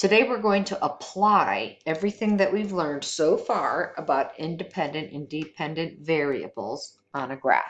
Today we're going to apply everything that we've learned so far about independent and dependent variables on a graph.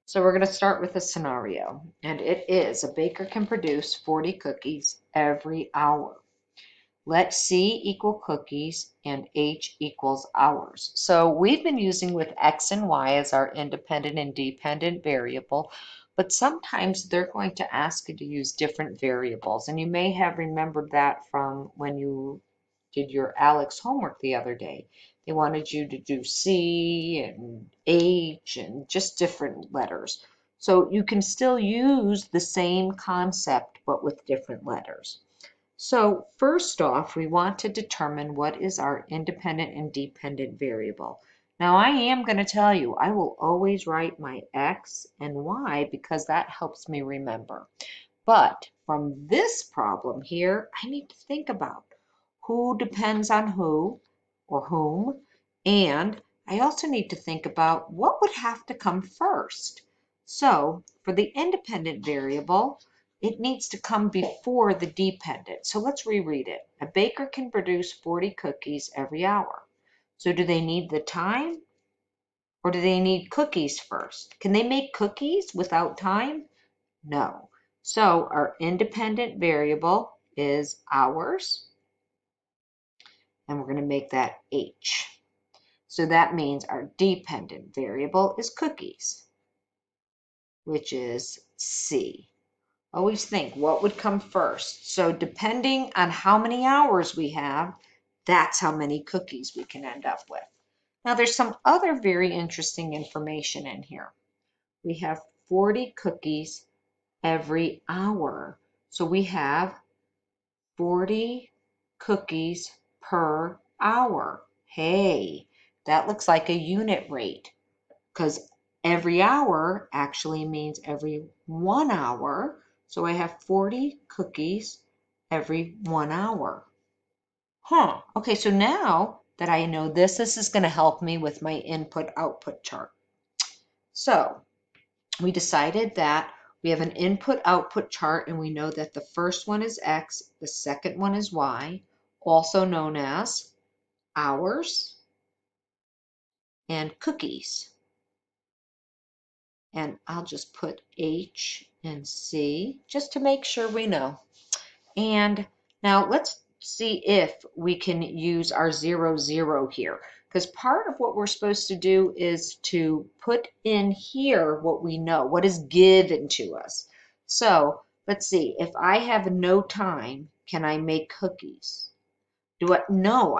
So we're going to start with a scenario, and it is a baker can produce 40 cookies every hour. Let C equal cookies and H equals hours. So we've been using with X and Y as our independent and dependent variable, but sometimes they're going to ask you to use different variables. And you may have remembered that from when you did your Alex homework the other day. They wanted you to do C and H and just different letters. So you can still use the same concept, but with different letters. So first off, we want to determine what is our independent and dependent variable. Now I am going to tell you, I will always write my X and Y because that helps me remember. But from this problem here, I need to think about who depends on who or whom, and I also need to think about what would have to come first. So for the independent variable, it needs to come before the dependent. So let's reread it. A baker can produce 40 cookies every hour. So do they need the time or do they need cookies first? Can they make cookies without time? No. So our independent variable is hours, and we're going to make that H. So that means our dependent variable is cookies, which is C. Always think what would come first. So depending on how many hours we have, that's how many cookies we can end up with. Now there's some other very interesting information in here. We have 40 cookies every hour. So we have 40 cookies per hour. Hey, that looks like a unit rate because every hour actually means every 1 hour. So I have 40 cookies every 1 hour. Okay, so now that I know this is going to help me with my input-output chart. So we decided that we have an input-output chart, and we know that the first one is X, the second one is Y, also known as hours and cookies. And I'll just put H and C just to make sure we know. And now let's see if we can use our 0, 0 here. Because part of what we're supposed to do is to put in here what we know, what is given to us. So let's see, if I have no time, can I make cookies? Do I? No,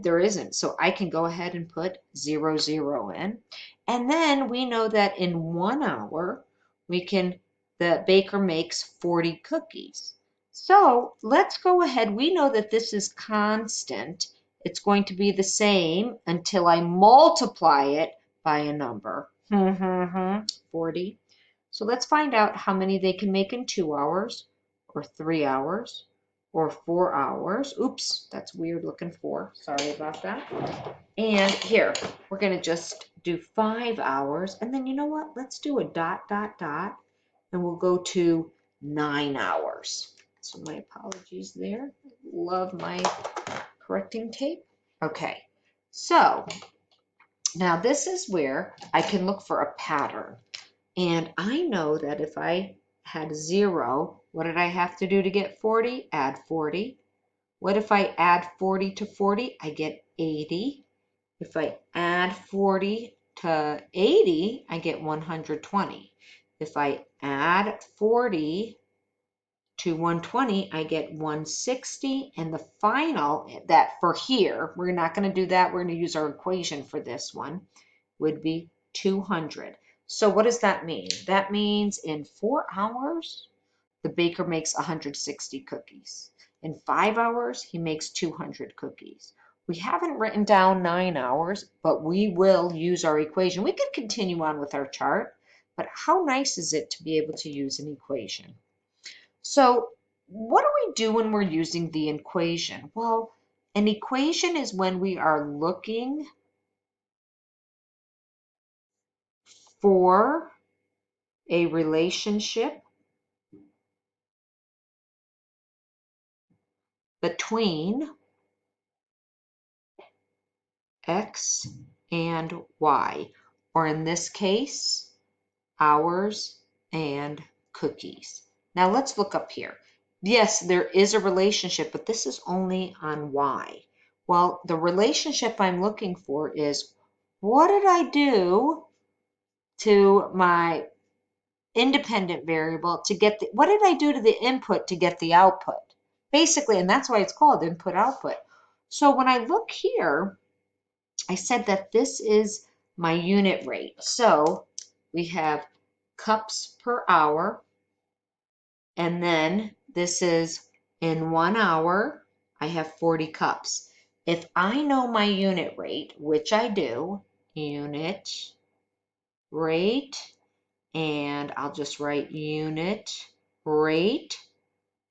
there isn't. So I can go ahead and put 0, 0 in. And then we know that in 1 hour, the baker makes 40 cookies. So let's go ahead. We know that this is constant. It's going to be the same until I multiply it by a number. 40. So let's find out how many they can make in 2 hours or 3 hours or 4 hours. Oops, that's weird looking 4. Sorry about that. And here, we're going to just do 5 hours. And then you know what? Let's do a dot, dot, dot. And we'll go to 9 hours. So my apologies there. Love my correcting tape. Okay, so now this is where I can look for a pattern. And I know that if I had 0, what did I have to do to get 40? Add 40. What if I add 40 to 40? I get 80. If I add 40 to 80, I get 120. If I add 40 to 120, I get 160. And the final, that for here, we're not going to do that. We're going to use our equation for this one, would be 200. So what does that mean? That means in 4 hours, the baker makes 160 cookies. In 5 hours, he makes 200 cookies. We haven't written down 9 hours, but we will use our equation. We could continue on with our chart, but how nice is it to be able to use an equation? So what do we do when we're using the equation? Well, an equation is when we are looking for a relationship between X and Y, or in this case, hours and cookies. Now let's look up here. Yes, there is a relationship, but this is only on Y. Well, the relationship I'm looking for is, what did I do to my independent variable to get what did I do to the input to get the output? Basically, and that's why it's called input output. So when I look here, I said that this is my unit rate. So we have cups per hour, and then this is in 1 hour, I have 40 cups. If I know my unit rate, which I do, unit rate, and I'll just write unit rate,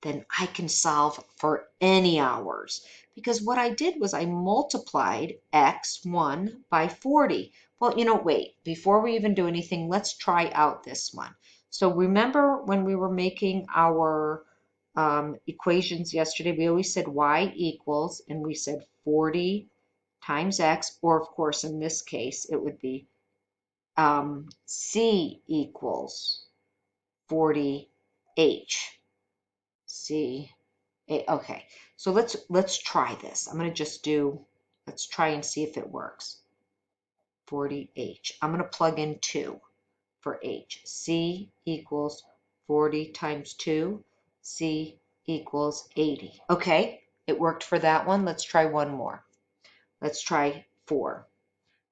then I can solve for any hours. Because what I did was I multiplied x1 by 40. Well, wait, before we even do anything, let's try out this one. So remember when we were making our equations yesterday, we always said y equals, and we said 40 times x, or of course in this case, it would be C equals 40H. C, okay. So let's try this. I'm going to just let's try and see if it works. 40H. I'm going to plug in 2 for H. C equals 40 times 2. C equals 80. Okay, it worked for that one. Let's try one more. Let's try 4.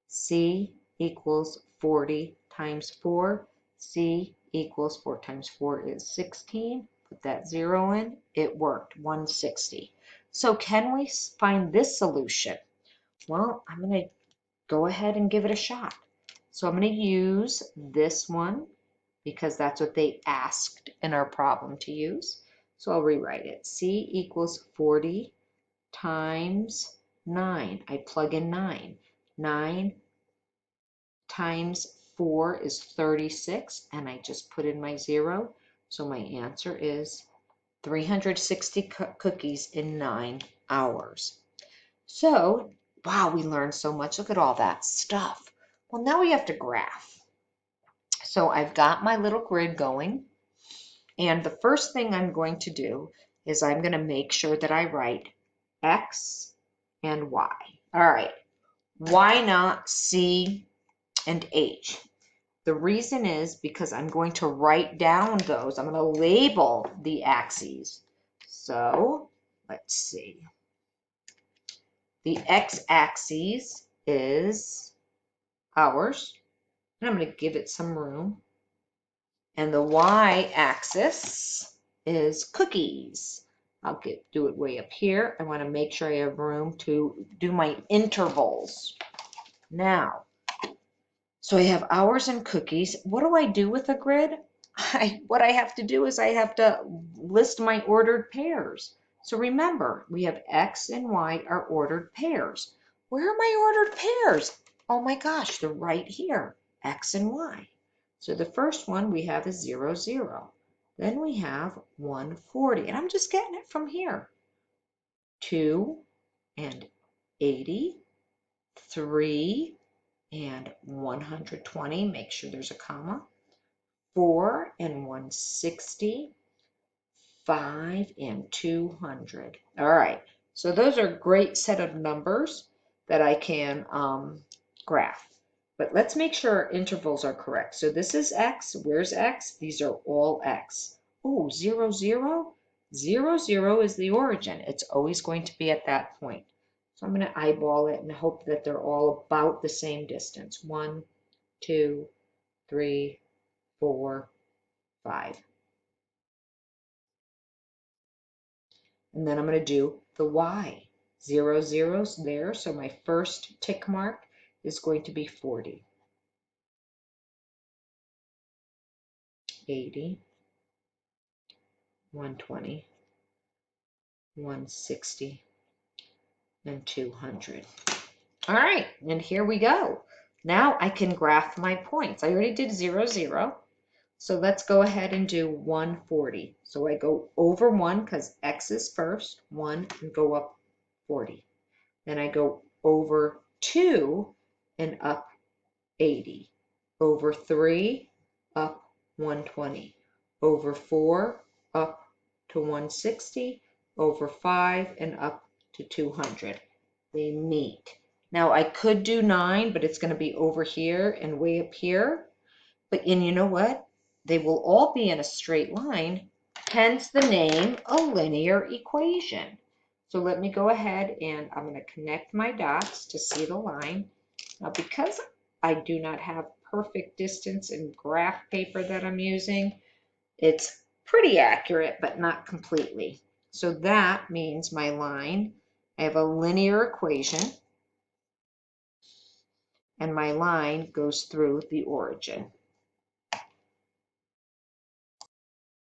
C equals 40 times 4. C equals 4 times 4 is 16. Put that 0 in. It worked, 160. So can we find this solution? Well, I'm going to go ahead and give it a shot. So I'm going to use this one because that's what they asked in our problem to use. So I'll rewrite it. C equals 40 times 9. I plug in 9. 9 times 4 is 36, and I just put in my 0. So my answer is 360 cookies in 9 hours. So, wow, we learned so much. Look at all that stuff. Well, now we have to graph. So I've got my little grid going, and the first thing I'm going to do is I'm going to make sure that I write X and Y. All right, why not C and H? The reason is because I'm going to write down those. I'm going to label the axes. So let's see. The x-axis is hours, and I'm going to give it some room. And the y-axis is cookies. I'll do it way up here. I want to make sure I have room to do my intervals. Now, so I have hours and cookies. What do I do with a grid? What I have to do is I have to list my ordered pairs. So remember, we have X and Y are ordered pairs. Where are my ordered pairs? Oh my gosh, they're right here, X and Y. So the first one we have is 0, 0. Then we have 140, and I'm just getting it from here. 2 and 80, 3 and 120, make sure there's a comma, 4 and 160, 5 and 200. All right, so those are a great set of numbers that I can graph. But let's make sure our intervals are correct. So this is X. Where's X? These are all X. Oh, 0, 0. 0, 0 is the origin. It's always going to be at that point. So I'm going to eyeball it and hope that they're all about the same distance. 1, 2, 3, 4, 5. And then I'm going to do the Y. 0, 0's there, so my first tick mark is going to be 40. 80, 120, 160, and 200. All right, and here we go. Now I can graph my points. I already did 0, 0. So let's go ahead and do 140. So I go over 1 because x is first, 1, and go up 40. Then I go over 2 and up 80. Over 3, up 120. Over 4, up to 160. Over 5 and up to 200. They meet. Now I could do 9, but it's going to be over here and way up here. And you know what? They will all be in a straight line, hence the name a linear equation. So let me go ahead and I'm going to connect my dots to see the line. Now, because I do not have perfect distance in graph paper that I'm using, it's pretty accurate, but not completely. So that means my line, I have a linear equation, and my line goes through the origin.